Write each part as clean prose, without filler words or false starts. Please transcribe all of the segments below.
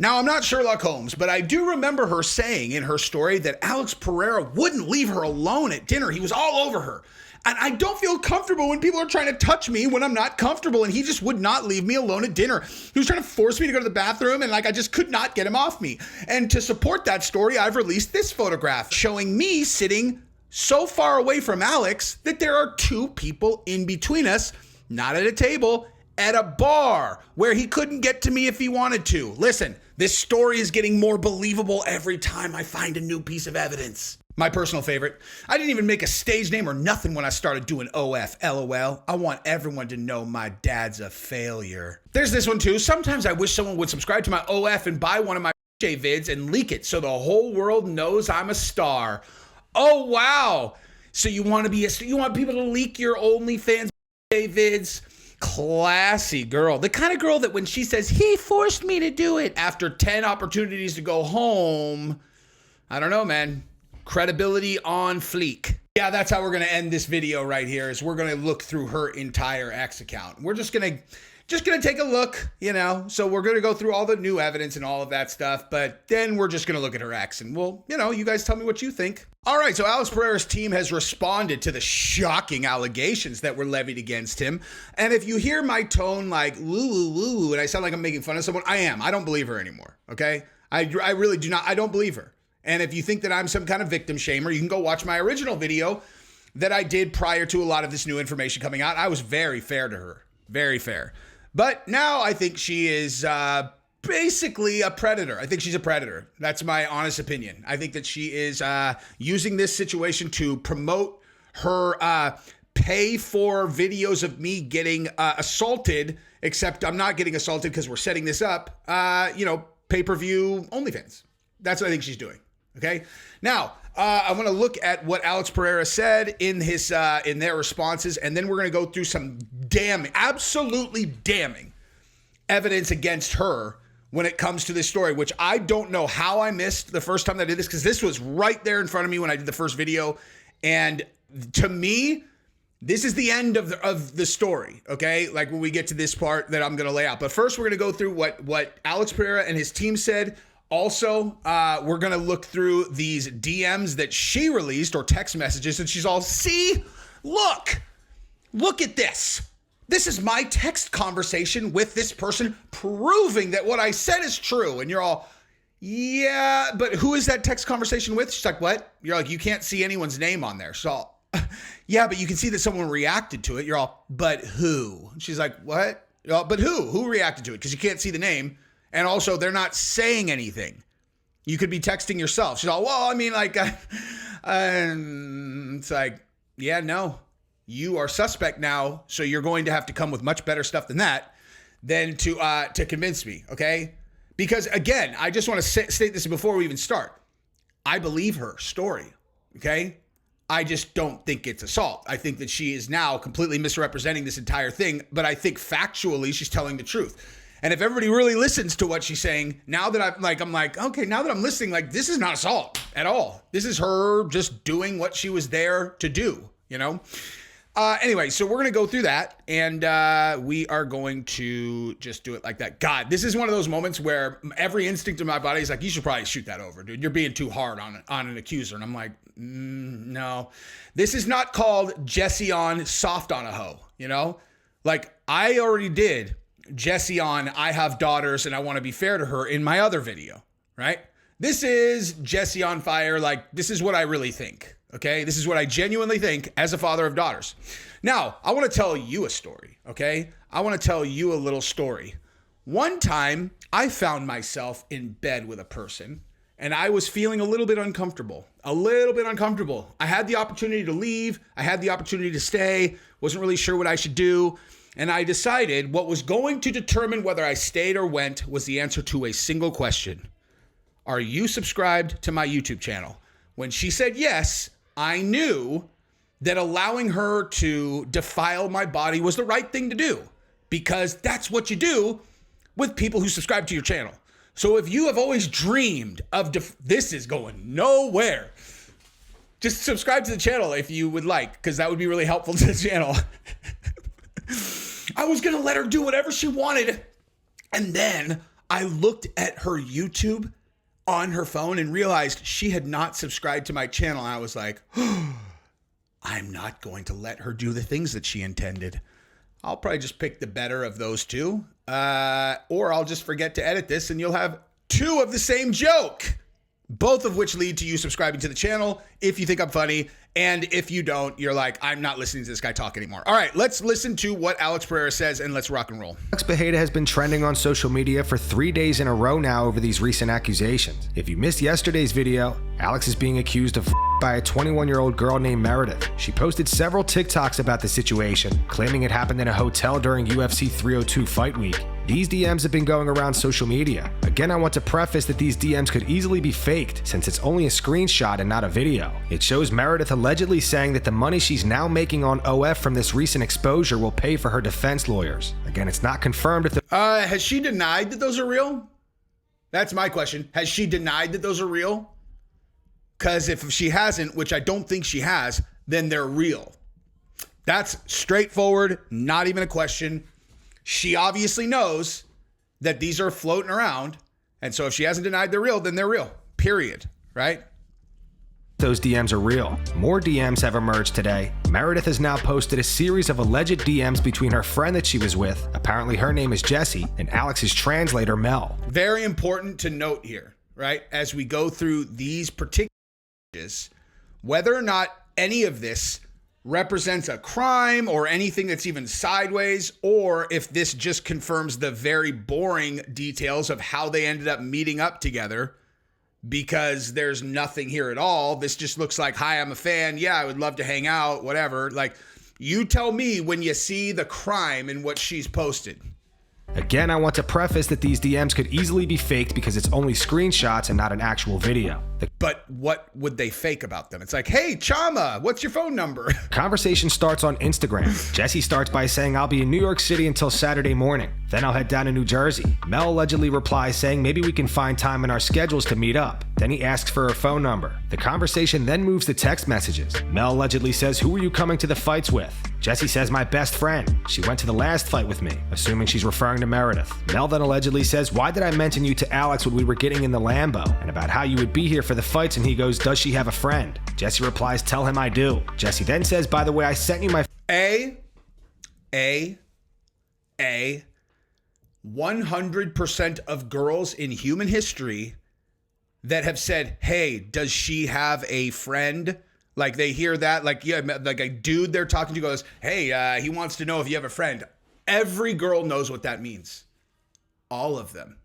Now, I'm not Sherlock Holmes, but I do remember her saying in her story that Alex Pereira wouldn't leave her alone at dinner. He was all over her. And I don't feel comfortable when people are trying to touch me when I'm not comfortable, and he just would not leave me alone at dinner. He was trying to force me to go to the bathroom, and I just could not get him off me. And to support that story, I've released this photograph showing me sitting so far away from Alex that there are two people in between us, not at a table, at a bar where he couldn't get to me if he wanted to. Listen, this story is getting more believable every time I find a new piece of evidence. My personal favorite, I didn't even make a stage name or nothing when I started doing OF, LOL. I want everyone to know my dad's a failure. There's this one too. Sometimes I wish someone would subscribe to my OF and buy one of my vids and leak it so the whole world knows I'm a star. Oh, wow. So you want people to leak your OnlyFans vids? Classy girl. The kind of girl that when she says, he forced me to do it after 10 opportunities to go home, I don't know, man. Credibility on fleek. Yeah, that's how we're going to end this video right here, is we're going to look through her entire X account. We're just going to take a look, so we're going to go through all the new evidence and all of that stuff, but then we're just going to look at her X and we'll, you guys tell me what you think. All right, so Alex Pereira's team has responded to the shocking allegations that were levied against him. And if you hear my tone like woo, woo, woo, and I sound like I'm making fun of someone, I am. I don't believe her anymore, okay? I really do not. I don't believe her. And if you think that I'm some kind of victim shamer, you can go watch my original video that I did prior to a lot of this new information coming out. I was very fair to her, very fair. But now I think she is basically a predator. I think she's a predator. That's my honest opinion. I think that she is using this situation to promote her pay for videos of me getting assaulted, except I'm not getting assaulted because we're setting this up, pay-per-view OnlyFans. That's what I think she's doing. Okay. Now, I'm going to look at what Alex Pereira said in their responses, and then we're going to go through some absolutely damning evidence against her when it comes to this story, which I don't know how I missed the first time that I did this, because this was right there in front of me when I did the first video. And to me, this is the end of the story. Okay. Like when we get to this part that I'm going to lay out, but first we're going to go through what Alex Pereira and his team said. Also, we're going to look through these DMs that she released, or text messages, and she's all, see, look at this. This is my text conversation with this person proving that what I said is true. And you're all, yeah, but who is that text conversation with? She's like, what? You're like, you can't see anyone's name on there. So, yeah, but you can see that someone reacted to it. You're all, but who? She's like, what? You're all, but who? Who reacted to it? Because you can't see the name. And also, they're not saying anything. You could be texting yourself. She's all, well, I mean, like, it's like, yeah, no, you are suspect now. So you're going to have to come with much better stuff than that, to convince me. Okay. Because again, I just want to state this before we even start. I believe her story. Okay. I just don't think it's assault. I think that she is now completely misrepresenting this entire thing, but I think factually she's telling the truth. And if everybody really listens to what she's saying, now that I'm like, okay, now that I'm listening, like, this is not assault at all. This is her just doing what she was there to do, Anyway, so we're going to go through that, and we are going to just do it like that. God, this is one of those moments where every instinct in my body is like, you should probably shoot that over, dude. You're being too hard on an accuser. And I'm like, no. This is not called Jesse on soft on a hoe, Like, I already did Jesse on I have daughters and I want to be fair to her in my other video, right? This is Jesse on fire. Like, this is what I really think. Okay. This is what I genuinely think as a father of daughters. Now, I want to tell you a story. Okay. I want to tell you a little story. One time I found myself in bed with a person and I was feeling a little bit uncomfortable. I had the opportunity to leave. I had the opportunity to stay. Wasn't really sure what I should do. And I decided what was going to determine whether I stayed or went was the answer to a single question. Are you subscribed to my YouTube channel? When she said yes, I knew that allowing her to defile my body was the right thing to do, because that's what you do with people who subscribe to your channel. So if you have always dreamed of this is going nowhere, just subscribe to the channel if you would like, because that would be really helpful to the channel. I was going to let her do whatever she wanted. And then I looked at her YouTube on her phone and realized she had not subscribed to my channel. I was like, I'm not going to let her do the things that she intended. I'll probably just pick the better of those two. Or I'll just forget to edit this and you'll have two of the same joke. Both of which lead to you subscribing to the channel if you think I'm funny. And if you don't, you're like, I'm not listening to this guy talk anymore. All right, let's listen to what Alex Pereira says and let's rock and roll. Alex Pereira has been trending on social media for 3 days in a row now over these recent accusations. If you missed yesterday's video, Alex is being accused of by a 21-year-old girl named Meredith. She posted several TikToks about the situation, claiming it happened in a hotel during UFC 302 fight week. These DMs have been going around social media. Again, I want to preface that these DMs could easily be faked since it's only a screenshot and not a video. It shows Meredith allegedly saying that the money she's now making on OF from this recent exposure will pay for her defense lawyers. Again, it's not confirmed if the has she denied that those are real? That's my question. Has she denied that those are real? Because if she hasn't, which I don't think she has, then they're real. That's straightforward, not even a question. She obviously knows that these are floating around. And so if she hasn't denied they're real, then they're real. Period. Right? those DMs are real. More DMs have emerged today. Meredith has now posted a series of alleged DMs between her friend that she was with, apparently her name is Jessie, and Alex's translator, Mel. Very important to note here, right? As we go through these particular images, whether or not any of this represents a crime or anything that's even sideways, or if this just confirms the very boring details of how they ended up meeting up together, because there's nothing here at all. This just looks like, hi, I'm a fan. Yeah, I would love to hang out, whatever. Like, you tell me when you see the crime in what she's posted. Again, I want to preface that these DMs could easily be faked because it's only screenshots and not an actual video. But what would they fake about them? It's like, hey, Chama, what's your phone number? Conversation starts on Instagram. Jessie starts by saying, I'll be in New York City until Saturday morning. Then I'll head down to New Jersey. Mel allegedly replies saying maybe we can find time in our schedules to meet up. Then he asks for her phone number. The conversation then moves to text messages. Mel allegedly says, who are you coming to the fights with? Jessie says, my best friend. She went to the last fight with me, assuming she's referring to Meredith. Mel then allegedly says, why did I mention you to Alex when we were getting in the Lambo? And about how you would be here for the fights, and he goes, does she have a friend? Jessie replies, tell him I do. Jessie then says, by the way, I sent you my 100% of girls in human history that have said, hey, does she have a friend? Like, they hear that, like, yeah, like a dude they're talking to goes, hey, he wants to know if you have a friend. Every girl knows what that means. All of them.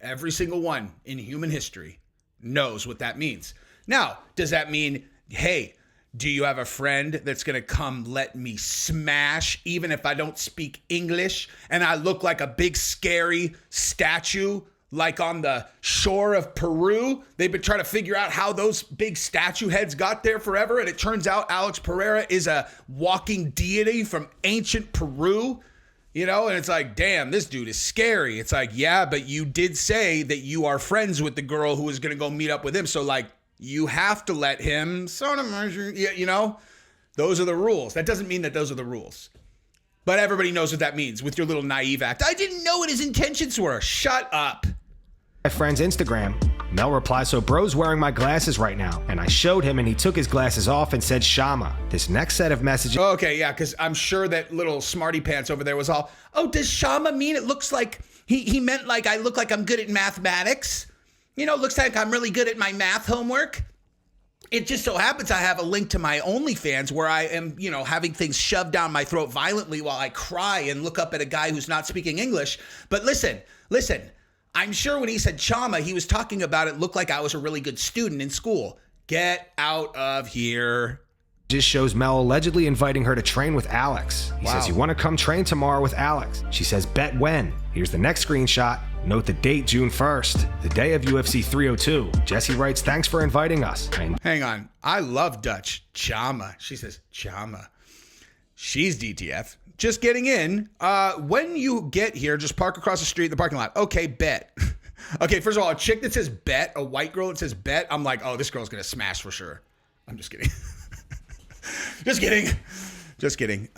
Every single one in human history knows what that means. Now, does that mean, hey, do you have a friend that's going to come let me smash even if I don't speak English and I look like a big scary statue like on the shore of Peru? They've been trying to figure out how those big statue heads got there forever, and it turns out Alex Pereira is a walking deity from ancient Peru. You know, and it's like, damn, this dude is scary. It's like, yeah, but you did say that you are friends with the girl who is going to go meet up with him. So, like, you have to let him, you know, those are the rules. That doesn't mean that those are the rules. But everybody knows what that means with your little naive act. I didn't know what his intentions were. Shut up. My friend's Instagram. Mel replies, so bro's wearing my glasses right now. And I showed him and he took his glasses off and said Shama. This next set of messages. Okay, yeah, because I'm sure that little smarty pants over there was all, oh, does Shama mean it looks like he meant like I look like I'm good at mathematics? You know, it looks like I'm really good at my math homework. It just so happens I have a link to my OnlyFans where I am, you know, having things shoved down my throat violently while I cry and look up at a guy who's not speaking English. But listen. I'm sure when he said Chama, he was talking about it looked like I was a really good student in school. Get out of here. Just shows Mel allegedly inviting her to train with Alex. He says, you want to come train tomorrow with Alex? She says, bet when? Here's the next screenshot. Note the date, June 1st, the day of UFC 302. Jessie writes, thanks for inviting us. Hang on. I love Dutch. Chama. She says, Chama. She's DTF. Just getting in. When you get here, just park across the street in the parking lot. Okay, bet. Okay, first of all, a chick that says bet, a white girl that says bet, I'm like, oh, this girl's going to smash for sure. I'm just kidding. Just kidding.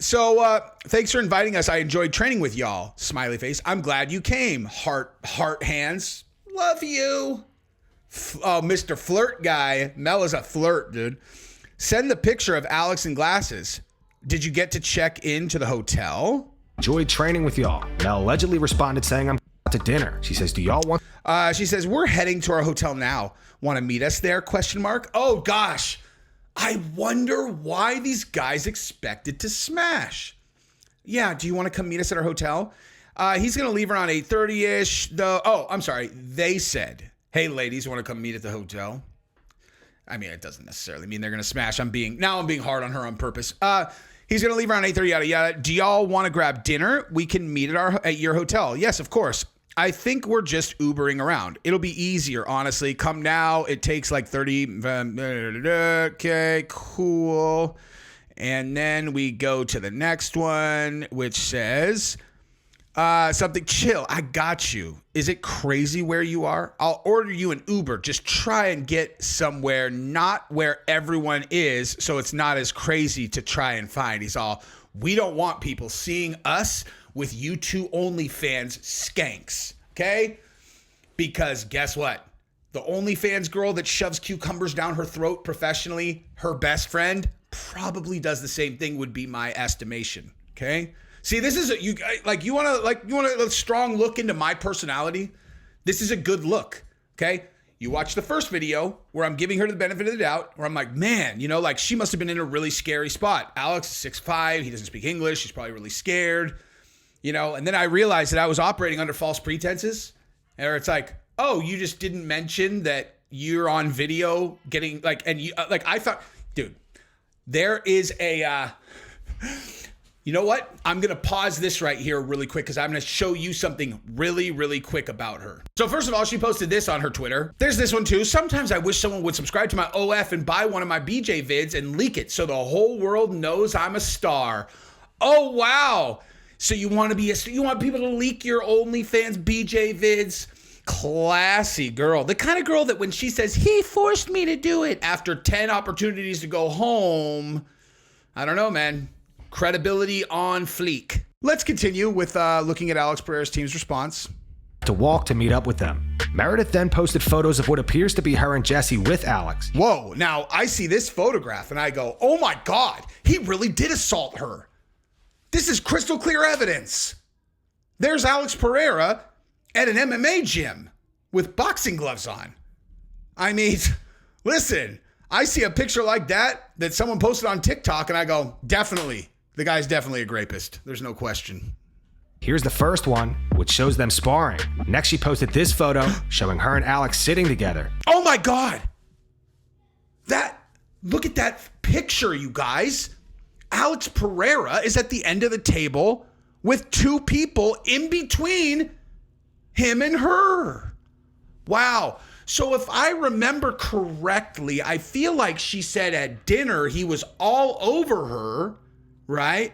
So thanks for inviting us. I enjoyed training with y'all. Smiley face. I'm glad you came. Heart hands. Love you. Oh, Mr. Flirt guy. Mel is a flirt, dude. Send the picture of Alex in glasses. Did you get to check into the hotel? Enjoyed training with y'all. Mel allegedly responded saying, I'm to dinner. She says, do y'all want... She says, we're heading to our hotel now. Want to meet us there? ? Oh, gosh. I wonder why these guys expected to smash. Yeah, do you want to come meet us at our hotel? He's going to leave around 8:30-ish, though. Oh, I'm sorry. They said, hey, ladies, want to come meet at the hotel? I mean, it doesn't necessarily mean they're going to smash. I'm being hard on her on purpose. He's going to leave around 8:30, yada, yada. Do y'all want to grab dinner? We can meet at your hotel. Yes, of course. I think we're just Ubering around. It'll be easier, honestly. Come now. It takes like 30. Okay, cool. And then we go to the next one, which says something chill. I got you. Is it crazy where you are? I'll order you an Uber. Just try and get somewhere not where everyone is, so it's not as crazy to try and find. He's all, we don't want people seeing us with you two OnlyFans skanks, okay? Because guess what? The OnlyFans girl that shoves cucumbers down her throat professionally, her best friend, probably does the same thing, would be my estimation, okay? See, this is you want a strong look into my personality? This is a good look, okay? You watch the first video where I'm giving her the benefit of the doubt, where I'm like, man, she must have been in a really scary spot. Alex is 6'5", he doesn't speak English, he's probably really scared. And then I realized that I was operating under false pretenses. Or it's like, oh, you just didn't mention that you're on video getting I thought, dude, there is a, you know what? I'm going to pause this right here really quick because I'm going to show you something really, really quick about her. So first of all, she posted this on her Twitter. There's this one too. Sometimes I wish someone would subscribe to my OF and buy one of my BJ vids and leak it so the whole world knows I'm a star. Oh, wow. So you want people to leak your OnlyFans BJ vids? Classy girl. The kind of girl that when she says, he forced me to do it after 10 opportunities to go home, I don't know, man. Credibility on fleek. Let's continue with looking at Alex Pereira's team's response. To walk to meet up with them. Meredith then posted photos of what appears to be her and Jesse with Alex. Whoa, now I see this photograph and I go, oh my God, he really did assault her. This is crystal clear evidence. There's Alex Pereira at an MMA gym with boxing gloves on. I mean, listen, I see a picture like that someone posted on TikTok and I go, definitely, the guy's definitely a rapist. There's no question. Here's the first one, which shows them sparring. Next, she posted this photo showing her and Alex sitting together. Oh my God. Look at that picture, you guys. Alex Pereira is at the end of the table with two people in between him and her. Wow. So if I remember correctly, I feel like she said at dinner he was all over her, right?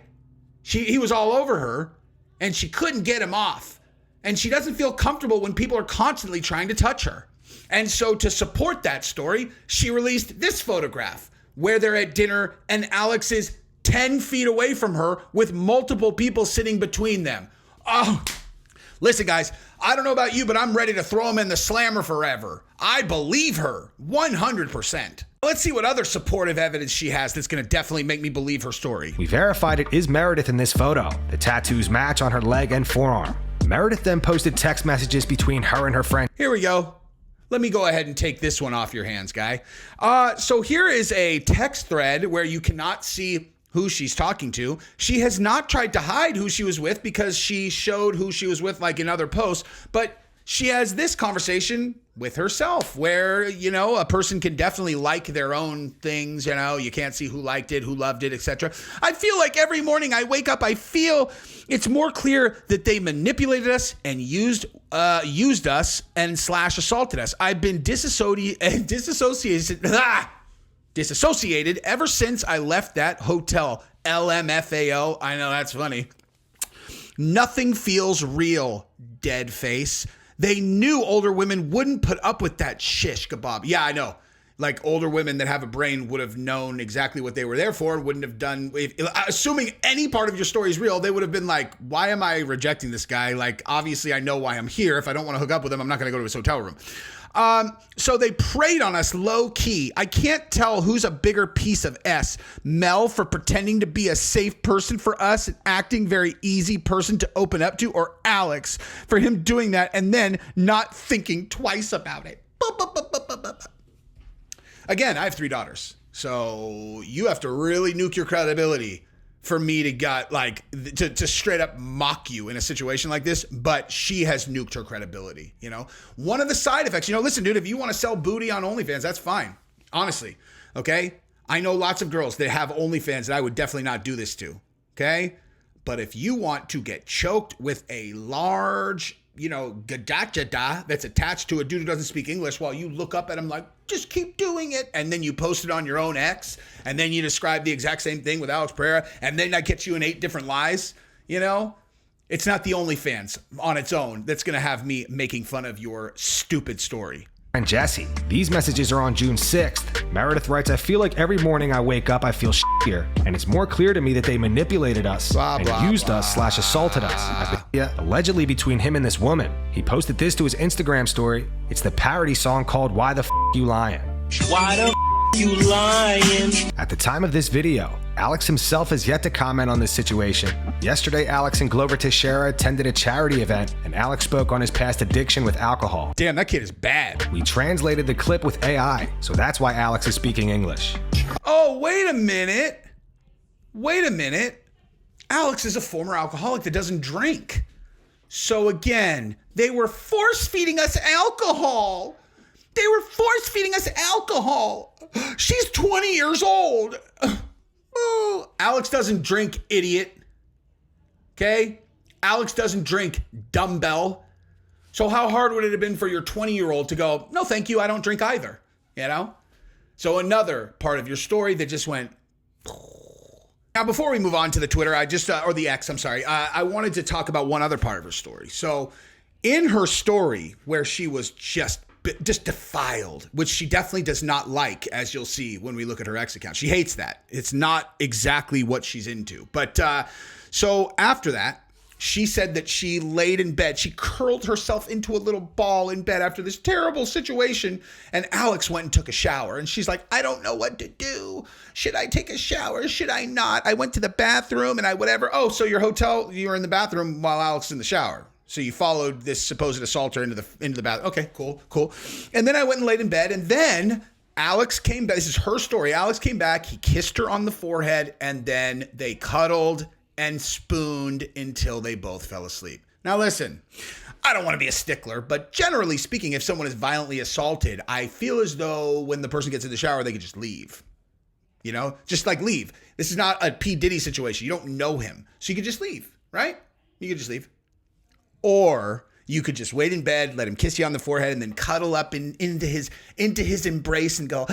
He was all over her and she couldn't get him off. And she doesn't feel comfortable when people are constantly trying to touch her. And so to support that story, she released this photograph where they're at dinner and Alex is 10 feet away from her with multiple people sitting between them. Oh, listen, guys, I don't know about you, but I'm ready to throw him in the slammer forever. I believe her 100%. Let's see what other supportive evidence she has that's going to definitely make me believe her story. We verified it is Meredith in this photo. The tattoos match on her leg and forearm. Meredith then posted text messages between her and her friend. Here we go. Let me go ahead and take this one off your hands, guy. So here is a text thread where you cannot see who she's talking to. She has not tried to hide who she was with because she showed who she was with like in other posts, but she has this conversation with herself where, a person can definitely like their own things, you can't see who liked it, who loved it, etc. I feel like every morning I wake up, I feel it's more clear that they manipulated us and used us and /assaulted us. I've been disassociated ever since I left that hotel. LMFAO. I know that's funny. Nothing feels real, dead face. They knew older women wouldn't put up with that shish kebab. Yeah, I know. Like older women that have a brain would have known exactly what they were there for, wouldn't have done, assuming any part of your story is real, they would have been like, why am I rejecting this guy? Like, obviously I know why I'm here. If I don't want to hook up with him, I'm not going to go to his hotel room. So they preyed on us low key. I can't tell who's a bigger piece of S. Mel for pretending to be a safe person for us and acting very easy person to open up to, or Alex for him doing that and then not thinking twice about it. Again, I have 3 daughters, so you have to really nuke your credibility for me to straight up mock you in a situation like this. But she has nuked her credibility. One of the side effects, listen, dude, if you want to sell booty on OnlyFans, that's fine. Honestly. Okay. I know lots of girls that have OnlyFans that I would definitely not do this to. Okay. But if you want to get choked with a large, gadachada that's attached to a dude who doesn't speak English while you look up at him like, just keep doing it. And then you post it on your own X. And then you describe the exact same thing with Alex Pereira. And then that gets you in 8 different lies. It's not the OnlyFans on its own that's going to have me making fun of your stupid story. And Jesse. These messages are on June 6th. Meredith writes, I feel like every morning I wake up, I feel shittier. And it's more clear to me that they manipulated us and used us / assaulted us. Allegedly between him and this woman. He posted this to his Instagram story. It's the parody song called Why the F You Lying? Why the F you lying? At the time of this video, Alex himself has yet to comment on this situation. Yesterday, Alex and Glover Teixeira attended a charity event, and Alex spoke on his past addiction with alcohol. Damn, that kid is bad. We translated the clip with AI, so that's why Alex is speaking English. Oh, wait a minute. Alex is a former alcoholic that doesn't drink. So again, they were force-feeding us alcohol. She's 20 years old. Ooh, Alex doesn't drink, idiot. Okay? Alex doesn't drink, dumbbell. So how hard would it have been for your 20-year-old to go, no, thank you, I don't drink either. So another part of your story that just went. Now, before we move on to the Twitter, or the X, I'm sorry, I wanted to talk about one other part of her story. So in her story where she was just defiled, which she definitely does not like, as you'll see when we look at her X account. She hates that. It's not exactly what she's into. But so after that, she said that she laid in bed. She curled herself into a little ball in bed after this terrible situation. And Alex went and took a shower. And she's like, I don't know what to do. Should I take a shower? Should I not? I went to the bathroom and whatever. Oh, so you were in the bathroom while Alex is in the shower. So you followed this supposed assaulter into the bathroom. Okay, cool. And then I went and laid in bed. And then Alex came back. This is her story. Alex came back. He kissed her on the forehead. And then they cuddled and spooned until they both fell asleep. Now listen, I don't want to be a stickler, but generally speaking, if someone is violently assaulted, I feel as though when the person gets in the shower, they could just leave. Just like leave. This is not a P. Diddy situation. You don't know him. So you could just leave, right? You could just leave. Or you could just wait in bed, let him kiss you on the forehead, and then cuddle up into his embrace and go,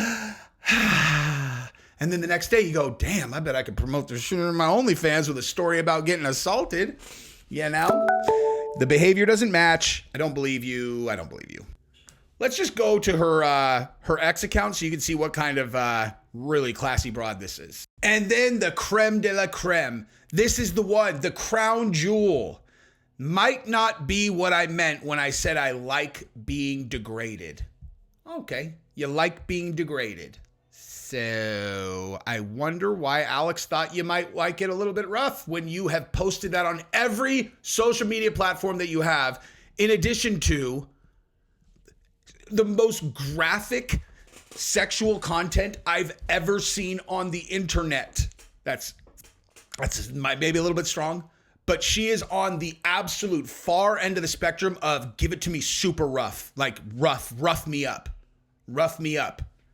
and then the next day you go, damn, I bet I could promote this shit on my OnlyFans with a story about getting assaulted. The behavior doesn't match. I don't believe you. Let's just go to her X account so you can see what kind of really classy broad this is. And then the creme de la creme. This is the one, the crown jewel. Might not be what I meant when I said I like being degraded. Okay, you like being degraded. So I wonder why Alex thought you might like it a little bit rough when you have posted that on every social media platform that you have, in addition to the most graphic sexual content I've ever seen on the internet. That's maybe a little bit strong. But she is on the absolute far end of the spectrum of give it to me super rough, like rough me up.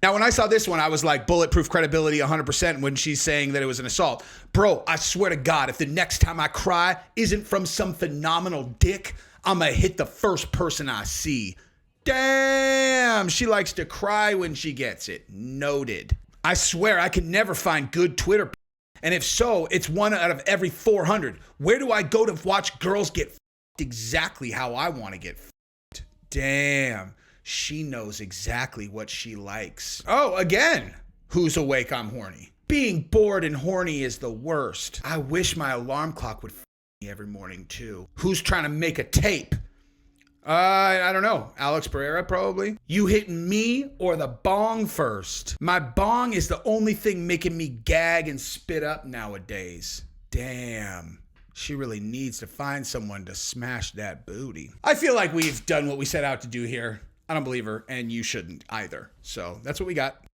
Now, when I saw this one, I was like bulletproof credibility 100% when she's saying that it was an assault. Bro, I swear to God, if the next time I cry isn't from some phenomenal dick, I'm going to hit the first person I see. Damn, she likes to cry when she gets it. Noted. I swear I can never find good Twitter. And if so, it's 1 out of every 400. Where do I go to watch girls get exactly how I want to get? Damn. She knows exactly what she likes. Oh, again, who's awake? I'm horny. Being bored and horny is the worst. I wish my alarm clock would me every morning too. Who's trying to make a tape? I don't know. Alex Pereira, probably. You hitting me or the bong first? My bong is the only thing making me gag and spit up nowadays. Damn. She really needs to find someone to smash that booty. I feel like we've done what we set out to do here. I don't believe her, and you shouldn't either. So that's what we got.